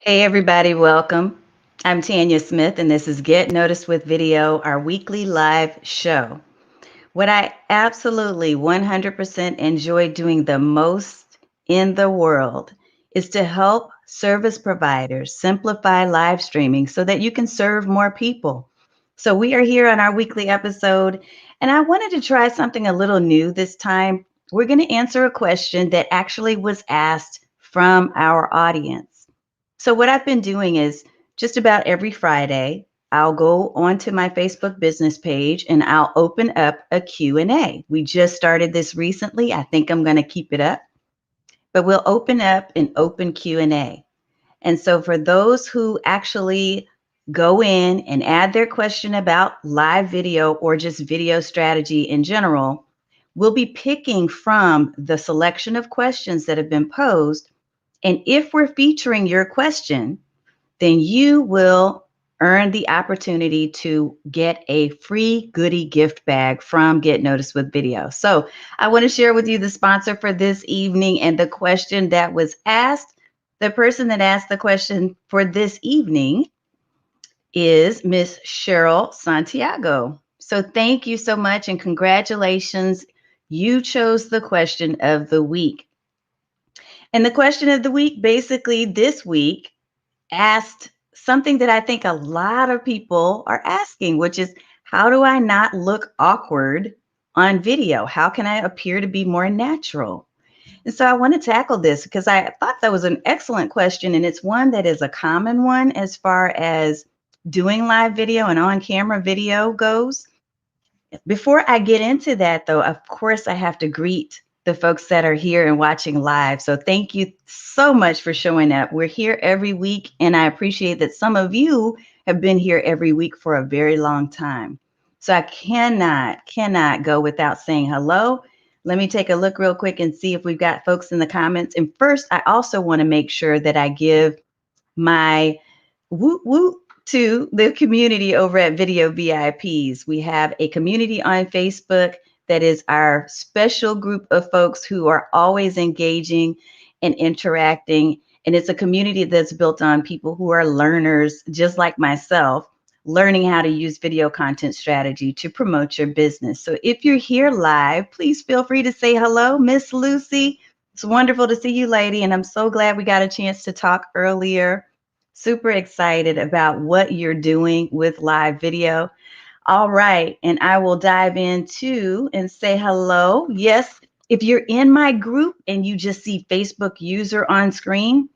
Hey, everybody, welcome. I'm Tanya Smith, and this is Get Noticed with Video, our weekly live show. What I absolutely 100% enjoy doing the most in the world is to help service providers simplify live streaming so that you can serve more people. So, we are here on our weekly episode, and I wanted to try something a little new this time. We're going to answer a question that actually was asked from our audience. So what I've been doing is just about every Friday, I'll go onto my Facebook business page and I'll open up a Q&A. We just started this recently. I think I'm going to keep it up, but we'll open up an open Q&A. And so for those who actually go in and add their question about live video or just video strategy in general, we'll be picking from the selection of questions that have been posed. And if we're featuring your question, then you will earn the opportunity to get a free goodie gift bag from Get Noticed with Video. So I want to share with you the sponsor for this evening and the question that was asked. The person that asked the question for this evening is Miss Cheryl Santiago. So thank you so much and congratulations. You chose the question of the week. And the question of the week, basically this week, asked something that I think a lot of people are asking, which is how do I not look awkward on video? How can I appear to be more natural? And so I want to tackle this because I thought that was an excellent question. And it's one that is a common one as far as doing live video and on camera video goes. Before I get into that, though, of course, I have to greet the folks that are here and watching live. So thank you so much for showing up. We're here every week, and I appreciate that some of you have been here every week for a very long time. So I cannot go without saying hello. Let me take a look real quick and see if we've got folks in the comments. And first, I also want to make sure that I give my woot woot to the community over at Video VIPs. We have a community on Facebook that is our special group of folks who are always engaging and interacting. And it's a community that's built on people who are learners, just like myself, learning how to use video content strategy to promote your business. So if you're here live, please feel free to say hello, Miss Lucy. It's wonderful to see you, lady. And I'm so glad we got a chance to talk earlier. Super excited about what you're doing with live video. All right. And I will dive into and say hello. Yes, if you're in my group and you just see Facebook user on screen,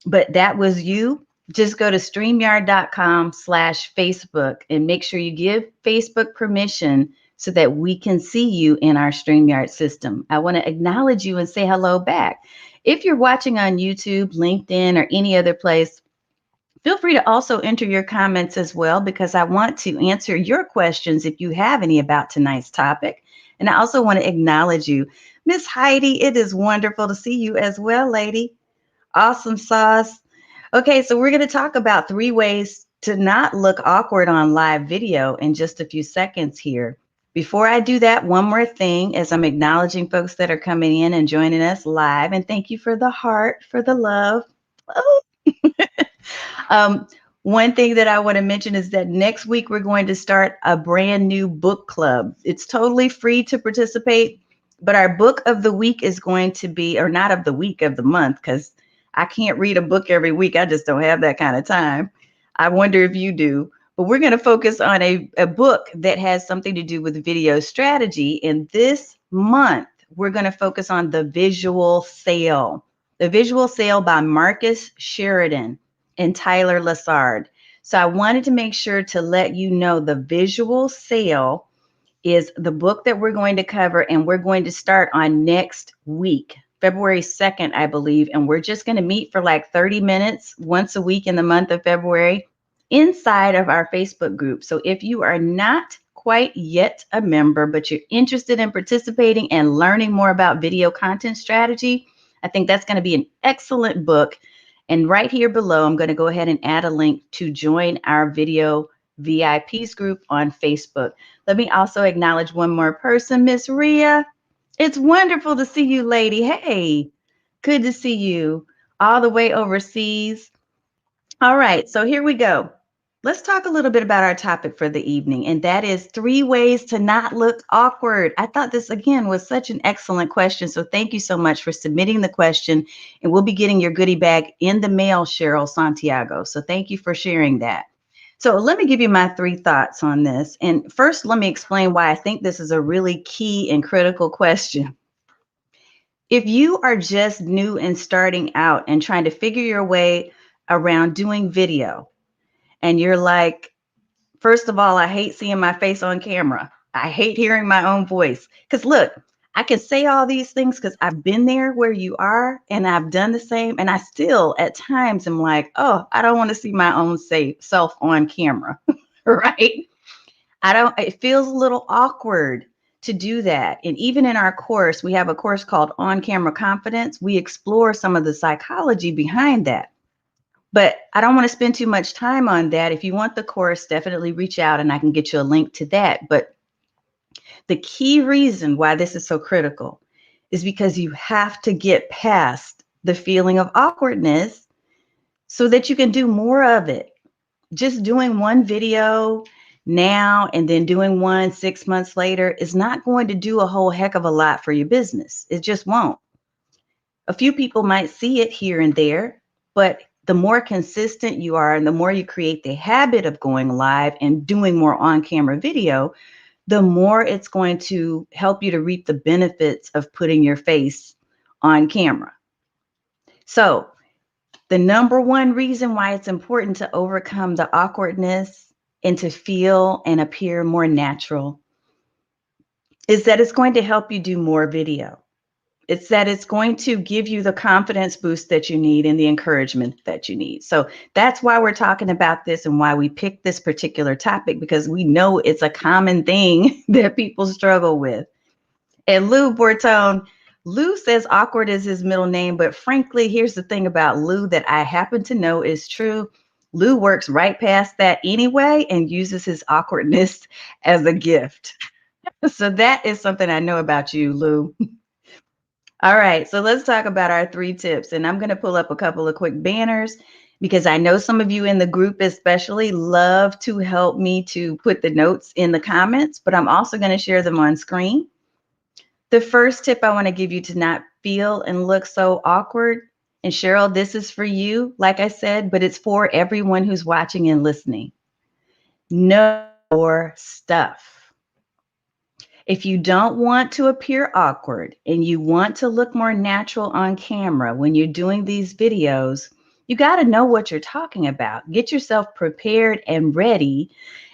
but that was you, just go to StreamYard.com/Facebook and make sure you give Facebook permission so that we can see you in our StreamYard system. I want to acknowledge you and say hello back. If you're watching on YouTube, LinkedIn, or any other place, feel free to also enter your comments as well, because I want to answer your questions if you have any about tonight's topic. And I also want to acknowledge you. Miss Heidi, it is wonderful to see you as well, lady. Awesome sauce. Okay, so we're going to talk about 3 ways to not look awkward on live video in just a few seconds here. Before I do that, one more thing as I'm acknowledging folks that are coming in and joining us live. And thank you for the heart, for the love. Oh. One thing that I want to mention is that next week we're going to start a brand new book club. It's totally free to participate, but our book of the week is going to be, or not of the week, of the month, because I can't read a book every week. I just don't have that kind of time. I wonder if you do. But we're going to focus on a book that has something to do with video strategy. And this month, we're going to focus on The Visual Sale. The Visual Sale by Marcus Sheridan and Tyler Lassard. So I wanted to make sure to let you know The Visual Sale is the book that we're going to cover, and we're going to start on next week, February 2nd, I believe. And we're just going to meet for like 30 minutes once a week in the month of February inside of our Facebook group. So if you are not quite yet a member, but you're interested in participating and learning more about video content strategy, I think that's going to be an excellent book. And right here below, I'm going to go ahead and add a link to join our video VIPs group on Facebook. Let me also acknowledge one more person, Miss Ria. It's wonderful to see you, lady. Hey, good to see you all the way overseas. All right, so here we go. Let's talk a little bit about our topic for the evening, and that is 3 ways to not look awkward. I thought this, again, was such an excellent question. So thank you so much for submitting the question. And we'll be getting your goodie bag in the mail, Cheryl Santiago. So thank you for sharing that. So let me give you my 3 thoughts on this. And first, let me explain why I think this is a really key and critical question. If you are just new and starting out and trying to figure your way around doing video, and you're like, first of all, I hate seeing my face on camera. I hate hearing my own voice. Because look, I can say all these things because I've been there where you are and I've done the same. And I still at times am like, oh, I don't want to see my own self on camera. Right? It feels a little awkward to do that. And even in our course, we have a course called On Camera Confidence. We explore some of the psychology behind that. But I don't want to spend too much time on that. If you want the course, definitely reach out and I can get you a link to that. But the key reason why this is so critical is because you have to get past the feeling of awkwardness so that you can do more of it. Just doing one video now and then doing one 6 months later is not going to do a whole heck of a lot for your business. It just won't. A few people might see it here and there, but the more consistent you are and the more you create the habit of going live and doing more on-camera video, the more it's going to help you to reap the benefits of putting your face on camera. So the number one reason why it's important to overcome the awkwardness and to feel and appear more natural is that it's going to help you do more video. It's that it's going to give you the confidence boost that you need and the encouragement that you need. So that's why we're talking about this and why we picked this particular topic, because we know it's a common thing that people struggle with. And Lou Bortone, Lou says awkward is his middle name, but frankly, here's the thing about Lou that I happen to know is true. Lou works right past that anyway and uses his awkwardness as a gift. So that is something I know about you, Lou. All right, so let's talk about our 3 tips. And I'm going to pull up a couple of quick banners because I know some of you in the group especially love to help me to put the notes in the comments, but I'm also going to share them on screen. The first tip I want to give you to not feel and look so awkward, and Cheryl, this is for you, like I said, but it's for everyone who's watching and listening. Know your stuff. If you don't want to appear awkward and you want to look more natural on camera when you're doing these videos, you got to know what you're talking about. Get yourself prepared and ready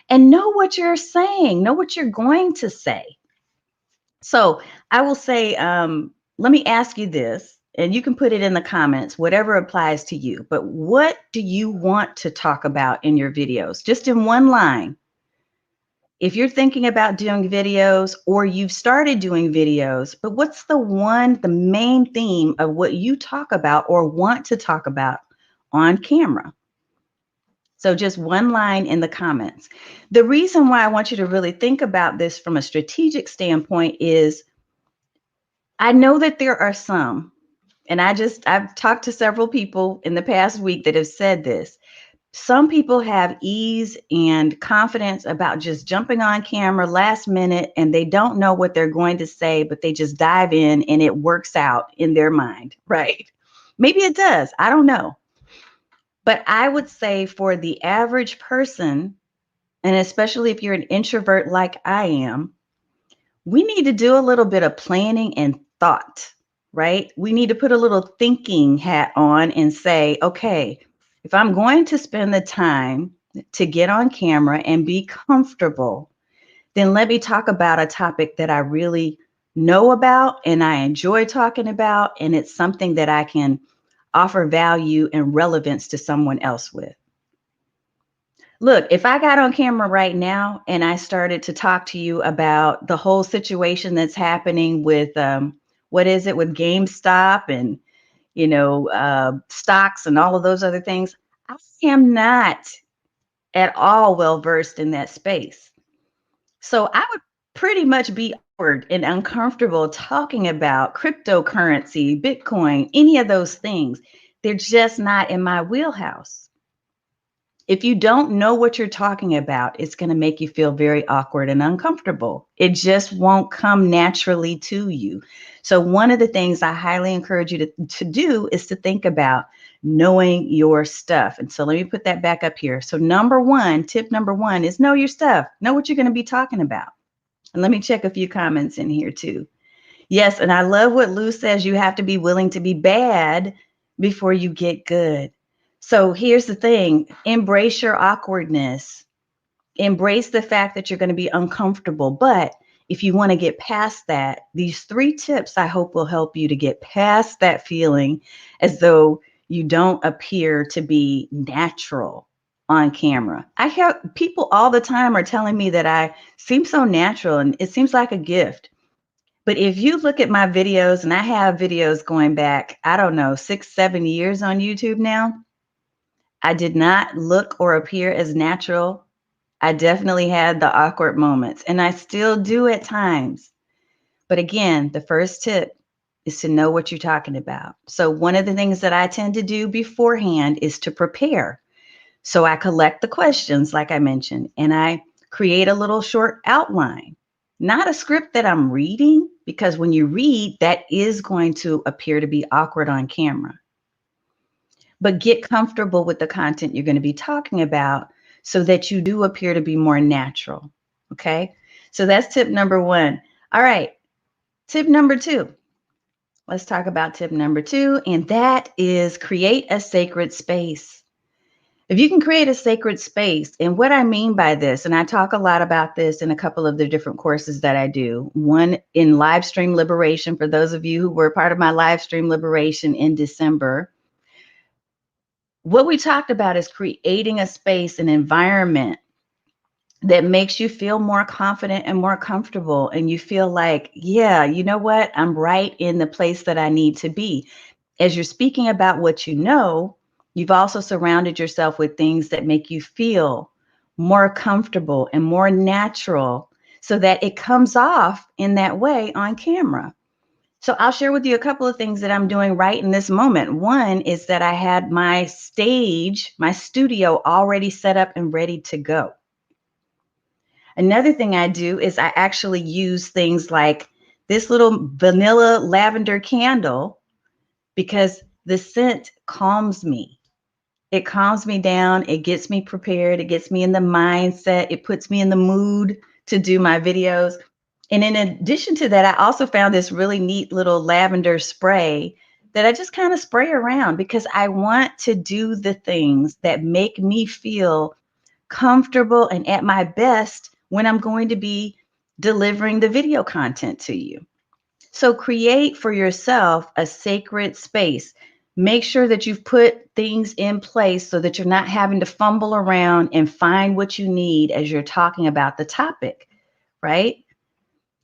and know what you're saying, know what you're going to say. So I will say, let me ask you this, and you can put it in the comments, whatever applies to you. But what do you want to talk about in your videos? Just in one line. If you're thinking about doing videos or you've started doing videos, but what's the main theme of what you talk about or want to talk about on camera? So just one line in the comments. The reason why I want you to really think about this from a strategic standpoint is I know that there are some, and I've talked to several people in the past week that have said this. Some people have ease and confidence about just jumping on camera last minute and they don't know what they're going to say, but they just dive in and it works out in their mind, right? Maybe it does. I don't know. But I would say for the average person, and especially if you're an introvert like I am, we need to do a little bit of planning and thought, right? We need to put a little thinking hat on and say, okay, if I'm going to spend the time to get on camera and be comfortable, then let me talk about a topic that I really know about and I enjoy talking about, and it's something that I can offer value and relevance to someone else with. Look, if I got on camera right now and I started to talk to you about the whole situation that's happening with what is it with GameStop and stocks and all of those other things, I am not at all well versed in that space. So I would pretty much be awkward and uncomfortable talking about cryptocurrency, Bitcoin, any of those things. They're just not in my wheelhouse. If you don't know what you're talking about, it's going to make you feel very awkward and uncomfortable. It just won't come naturally to you. So, one of the things I highly encourage you to do is to think about knowing your stuff. And so, let me put that back up here. So, tip number one is know your stuff, know what you're going to be talking about. And let me check a few comments in here too. Yes, and I love what Lou says. You have to be willing to be bad before you get good. So here's the thing, embrace your awkwardness. Embrace the fact that you're going to be uncomfortable. But if you want to get past that, these 3 tips I hope will help you to get past that feeling as though you don't appear to be natural on camera. I hear people all the time are telling me that I seem so natural and it seems like a gift. But if you look at my videos, and I have videos going back, I don't know, 6, 7 years on YouTube now, I did not look or appear as natural. I definitely had the awkward moments, and I still do at times. But again, the first tip is to know what you're talking about. So one of the things that I tend to do beforehand is to prepare. So I collect the questions, like I mentioned, and I create a little short outline, not a script that I'm reading, because when you read, that is going to appear to be awkward on camera. But get comfortable with the content you're going to be talking about so that you do appear to be more natural. Okay. So that's tip number one. All right. Tip number two. Let's talk about tip number two, and that is create a sacred space. If you can create a sacred space, and what I mean by this, and I talk a lot about this in a couple of the different courses that I do, one in live stream liberation, for those of you who were part of my live stream liberation in December, what we talked about is creating a space, an environment that makes you feel more confident and more comfortable. And you feel like, yeah, you know what? I'm right in the place that I need to be. As you're speaking about what you know, you've also surrounded yourself with things that make you feel more comfortable and more natural so that it comes off in that way on camera. So I'll share with you a couple of things that I'm doing right in this moment. One is that I had my stage, my studio already set up and ready to go. Another thing I do is I actually use things like this little vanilla lavender candle because the scent calms me. It calms me down. It gets me prepared. It gets me in the mindset. It puts me in the mood to do my videos. And in addition to that, I also found this really neat little lavender spray that I just kind of spray around because I want to do the things that make me feel comfortable and at my best when I'm going to be delivering the video content to you. So create for yourself a sacred space. Make sure that you've put things in place so that you're not having to fumble around and find what you need as you're talking about the topic, right?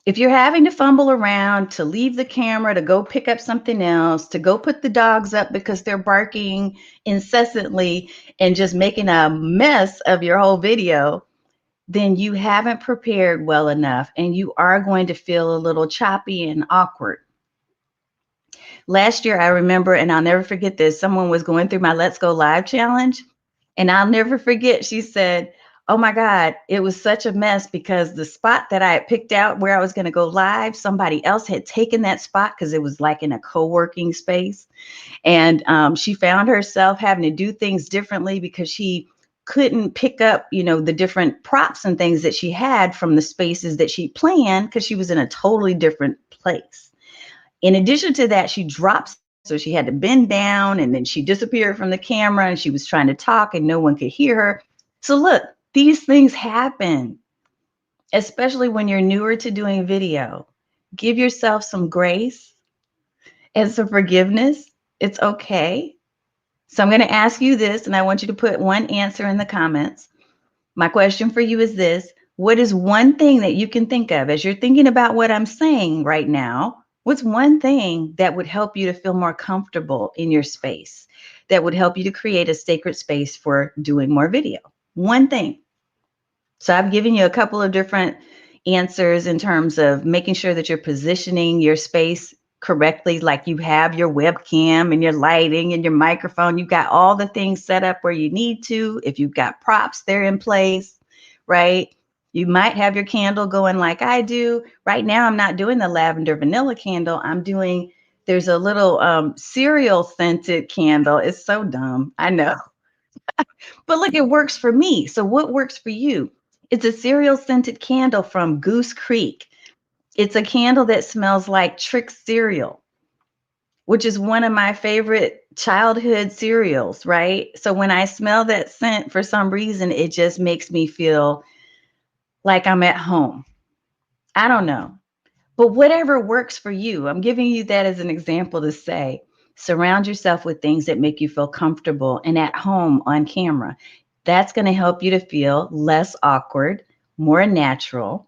If you're having to fumble around to leave the camera, to go pick up something else, to go put the dogs up because they're barking incessantly and just making a mess of your whole video, then you haven't prepared well enough and you are going to feel a little choppy and awkward. Last year, I remember, and I'll never forget this, someone was going through my Let's Go Live challenge, and I'll never forget, she said, oh my God, it was such a mess because the spot that I had picked out where I was going to go live, somebody else had taken that spot because it was like in a co-working space. And she found herself having to do things differently because she couldn't pick up, the different props and things that she had from the spaces that she planned because she was in a totally different place. In addition to that, she dropped, so she had to bend down and then she disappeared from the camera and she was trying to talk and no one could hear her. So look, these things happen, especially when you're newer to doing video. Give yourself some grace and some forgiveness. It's okay. So I'm going to ask you this, and I want you to put one answer in the comments. My question for you is this. What is one thing that you can think of as you're thinking about what I'm saying right now? What's one thing that would help you to feel more comfortable in your space, that would help you to create a sacred space for doing more video? One thing. So I've given you a couple of different answers in terms of making sure that you're positioning your space correctly, like you have your webcam and your lighting and your microphone, you've got all the things set up where you need to. If you've got props, they're in place, right? You might have your candle going like I do. Right now, I'm not doing the lavender vanilla candle. I'm doing, there's a little cereal scented candle. It's so dumb. I know. But look, it works for me. So what works for you? It's a cereal scented candle from Goose Creek. It's a candle that smells like Trick cereal, which is one of my favorite childhood cereals, right? So when I smell that scent, for some reason, it just makes me feel like I'm at home. I don't know. But whatever works for you, I'm giving you that as an example to say, surround yourself with things that make you feel comfortable and at home on camera. That's going to help you to feel less awkward, more natural,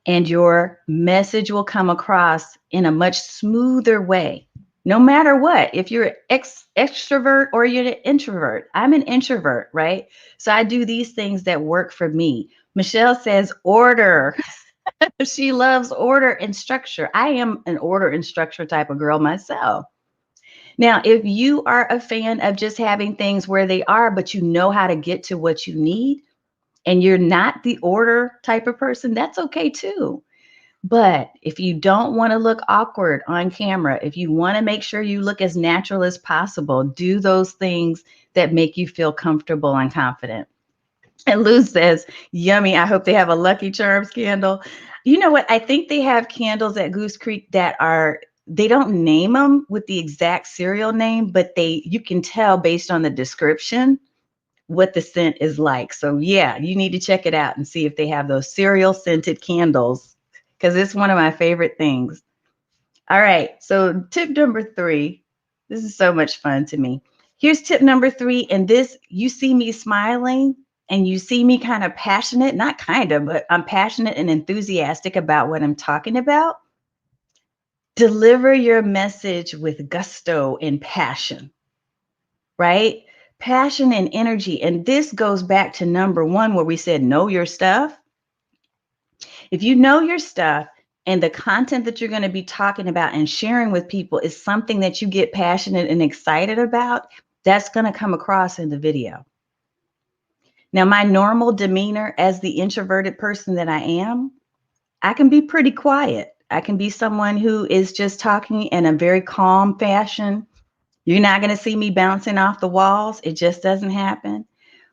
and your message will come across in a much smoother way. No matter what, if you're extrovert or you're an introvert, I'm an introvert, right? So I do these things that work for me. Michelle says order. She loves order and structure. I am an order and structure type of girl myself. Now, if you are a fan of just having things where they are, but you know how to get to what you need, and you're not the order type of person, that's okay too. But if you don't want to look awkward on camera, if you want to make sure you look as natural as possible, do those things that make you feel comfortable and confident. And Lou says, yummy. I hope they have a Lucky Charms candle. You know what? I think they have candles at Goose Creek that are, they don't name them with the exact cereal name, but you can tell based on the description what the scent is like. So yeah, you need to check it out and see if they have those cereal scented candles, because it's one of my favorite things. All right. So tip number 3, this is so much fun to me. Here's tip number 3. And this, you see me smiling and you see me kind of passionate, not kind of, but I'm passionate and enthusiastic about what I'm talking about. Deliver your message with gusto and passion, right? Passion and energy. And this goes back to number 1, where we said, know your stuff. If you know your stuff and the content that you're going to be talking about and sharing with people is something that you get passionate and excited about, that's going to come across in the video. Now, my normal demeanor as the introverted person that I am, I can be pretty quiet. I can be someone who is just talking in a very calm fashion. You're not going to see me bouncing off the walls. It just doesn't happen.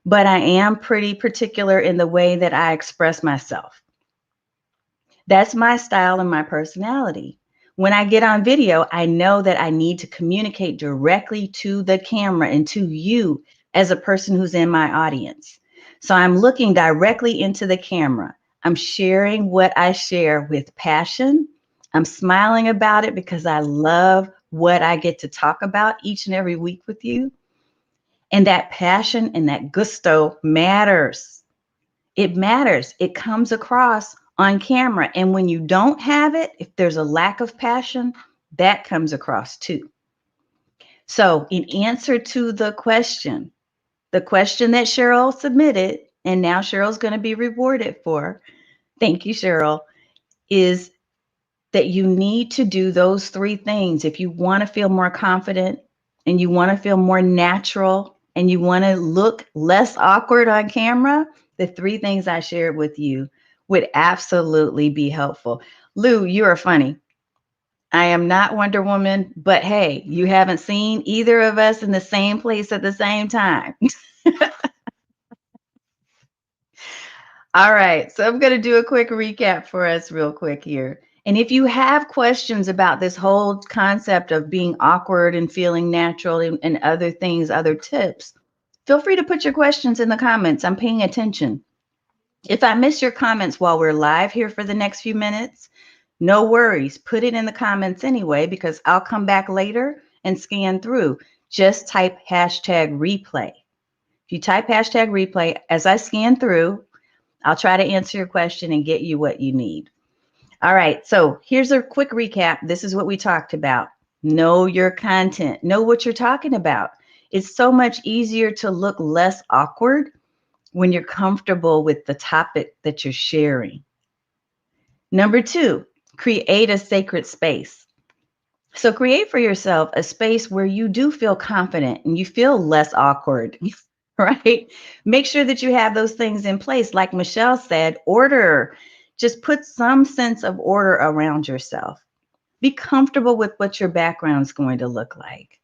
But I am pretty particular in the way that I express myself. That's my style and my personality. When I get on video, I know that I need to communicate directly to the camera and to you as a person who's in my audience. So I'm looking directly into the camera. I'm sharing what I share with passion. I'm smiling about it because I love what I get to talk about each and every week with you. And that passion and that gusto matters. It matters. It comes across on camera. And when you don't have it, if there's a lack of passion, that comes across too. So in answer to the question that Cheryl submitted, and now Cheryl's going to be rewarded for, thank you, Cheryl, is that you need to do those 3 things. If you want to feel more confident and you want to feel more natural and you want to look less awkward on camera, the 3 things I shared with you would absolutely be helpful. Lou, you are funny. I am not Wonder Woman, but hey, you haven't seen either of us in the same place at the same time. All right, so I'm going to do a quick recap for us real quick here. And if you have questions about this whole concept of being awkward and feeling natural and other things, other tips, feel free to put your questions in the comments. I'm paying attention. If I miss your comments while we're live here for the next few minutes, no worries. Put it in the comments anyway, because I'll come back later and scan through. Just type hashtag replay. If you type hashtag replay, as I scan through, I'll try to answer your question and get you what you need. All right, so here's a quick recap. This is what we talked about. Know your content. Know what you're talking about. It's so much easier to look less awkward when you're comfortable with the topic that you're sharing. Number 2, create a sacred space. So create for yourself a space where you do feel confident and you feel less awkward, right? Make sure that you have those things in place. Like Michelle said, order. Just put some sense of order around yourself. Be comfortable with what your background's going to look like.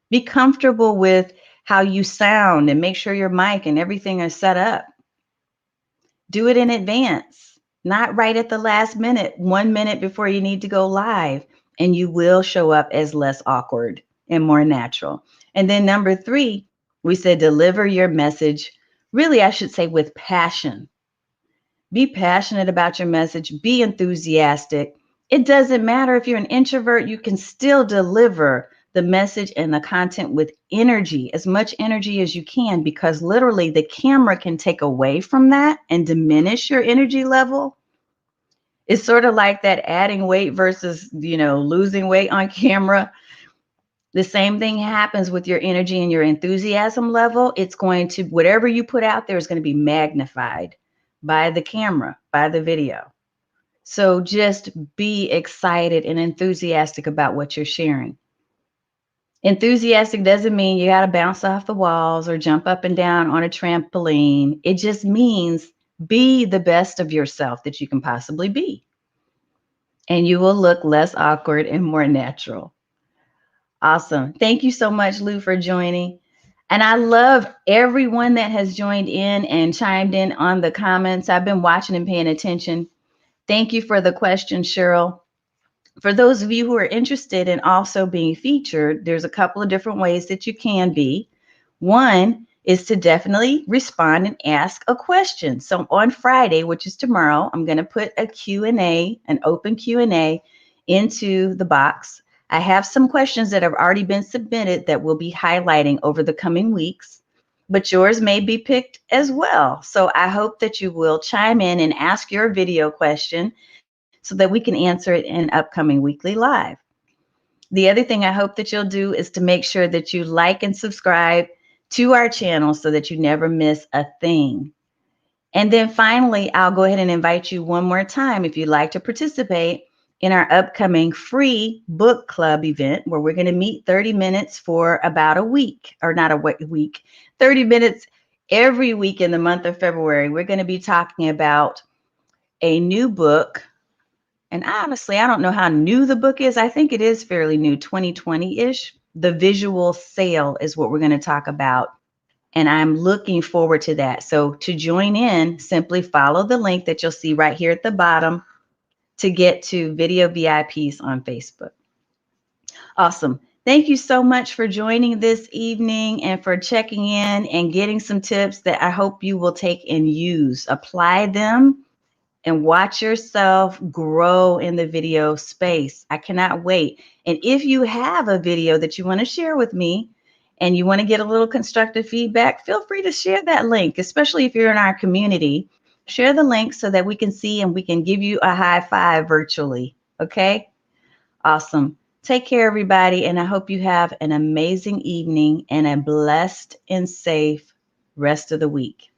Be comfortable with how you sound and make sure your mic and everything is set up. Do it in advance, not right at the last minute, 1 minute before you need to go live, and you will show up as less awkward and more natural. And then number three, we said deliver your message, really, I should say, with passion. Be passionate about your message, be enthusiastic. It doesn't matter if you're an introvert, you can still deliver the message and the content with energy, as much energy as you can, because literally the camera can take away from that and diminish your energy level. It's sort of like that adding weight versus, losing weight on camera. The same thing happens with your energy and your enthusiasm level. It's going to, whatever you put out there is going to be magnified by the camera, by the video. So just be excited and enthusiastic about what you're sharing. Enthusiastic doesn't mean you got to bounce off the walls or jump up and down on a trampoline. It just means be the best of yourself that you can possibly be. And you will look less awkward and more natural. Awesome. Thank you so much, Lou, for joining. And I love everyone that has joined in and chimed in on the comments. I've been watching and paying attention. Thank you for the question, Cheryl. For those of you who are interested in also being featured, there's a couple of different ways that you can be. One is to definitely respond and ask a question. So on Friday, which is tomorrow, I'm going to put a Q&A, an open Q&A into the box. I have some questions that have already been submitted that we'll be highlighting over the coming weeks, but yours may be picked as well. So I hope that you will chime in and ask your video question so that we can answer it in upcoming weekly live. The other thing I hope that you'll do is to make sure that you like and subscribe to our channel so that you never miss a thing. And then finally, I'll go ahead and invite you one more time if you'd like to participate in our upcoming free book club event where we're going to meet 30 minutes for about a week, or not a week, 30 minutes every week in the month of February. We're going to be talking about a new book. And honestly, I don't know how new the book is. I think it is fairly new, 2020-ish. The visual sale is what we're going to talk about. And I'm looking forward to that. So to join in, simply follow the link that you'll see right here at the bottom to get to Video VIPs on Facebook. Awesome. Thank you so much for joining this evening and for checking in and getting some tips that I hope you will take and use. Apply them and watch yourself grow in the video space. I cannot wait. And if you have a video that you want to share with me and you want to get a little constructive feedback, feel free to share that link, especially if you're in our community. Share the link so that we can see and we can give you a high five virtually. Okay? Awesome. Take care, everybody. And I hope you have an amazing evening and a blessed and safe rest of the week.